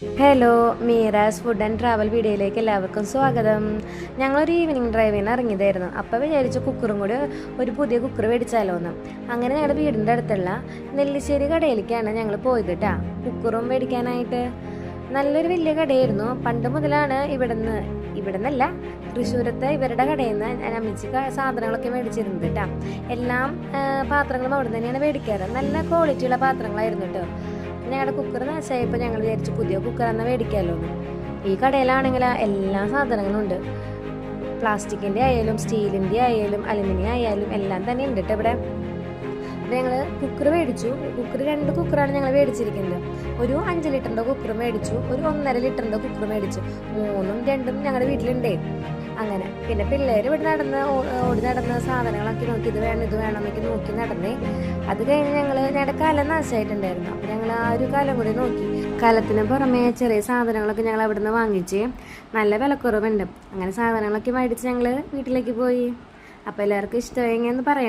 Hello, Meeras food and travel വീഡിയോയിലേക്ക് എല്ലാവർക്കും സ്വാഗതം. ഞങ്ങളൊരു ഈവനിങ് ഡ്രൈവിന് ഇറങ്ങിയതായിരുന്നു. അപ്പോൾ വിചാരിച്ചു കുക്കറും കൂടി ഒരു പുതിയ കുക്കർ മേടിച്ചാലോ എന്ന്. അങ്ങനെ ഞങ്ങളുടെ വീടിൻ്റെ അടുത്തുള്ള നെല്ലിശ്ശേരി കടയിലേക്കാണ് ഞങ്ങൾ പോയത് കേട്ടോ, കുക്കറും മേടിക്കാനായിട്ട്. നല്ലൊരു വലിയ കടയായിരുന്നു. പണ്ട് മുതലാണ് ഇവിടുന്നല്ല, തൃശ്ശൂരത്തെ ഇവരുടെ കടയിൽ നിന്ന് അമ്മച്ചി സാധനങ്ങളൊക്കെ മേടിച്ചിരുന്നത് കേട്ടോ. എല്ലാം പാത്രങ്ങളും അവിടെ തന്നെയാണ് മേടിക്കാറ്. നല്ല ക്വാളിറ്റിയുള്ള പാത്രങ്ങളായിരുന്നു കേട്ടോ. ഞങ്ങളുടെ കുക്കർ നാശമായപ്പോൾ ഞങ്ങൾ വിചാരിച്ചു പുതിയ കുക്കർ എന്നാൽ മേടിക്കാമല്ലോ എന്ന്. ഈ കടയിലാണെങ്കിൽ എല്ലാ സാധനങ്ങളും ഉണ്ട്. പ്ലാസ്റ്റിക്കിൻ്റെ ആയാലും സ്റ്റീലിൻ്റെ ആയാലും അലുമിനിയം ആയാലും എല്ലാം തന്നെ ഉണ്ട് കേട്ടോ ഇവിടെ. അപ്പോൾ ഞങ്ങൾ കുക്കർ മേടിച്ചു. രണ്ട് കുക്കറാണ് ഞങ്ങൾ മേടിച്ചിരിക്കുന്നത്. ഒരു 5 ലിറ്ററിൻ്റെ കുക്കർ മേടിച്ചു, ഒരു 1.5 ലിറ്ററിൻ്റെ കുക്കർ മേടിച്ചു. 3ഉം 2ഉം ഞങ്ങളുടെ വീട്ടിലുണ്ടേ. അങ്ങനെ പിന്നെ പിള്ളേർ ഇവിടെ ഓടി നടന്ന് സാധനങ്ങളൊക്കെ നോക്കി ഇത് വേണം എന്നൊക്കെ നോക്കി നടന്നേ. അത് കഴിഞ്ഞ് ഞങ്ങളുടെ കലം നാശമായിട്ടുണ്ടായിരുന്നു. അപ്പം ഞങ്ങൾ ആ ഒരു കലം കൂടി നോക്കി. കലത്തിന് പുറമേ ചെറിയ സാധനങ്ങളൊക്കെ ഞങ്ങൾ അവിടെ നിന്ന് വാങ്ങിച്ച് നല്ല വിലക്കുറവുണ്ട്. അങ്ങനെ സാധനങ്ങളൊക്കെ മേടിച്ച് ഞങ്ങൾ വീട്ടിലേക്ക് പോയി. അപ്പോൾ എല്ലാവർക്കും ഇഷ്ടമായെന്ന് പറയാം.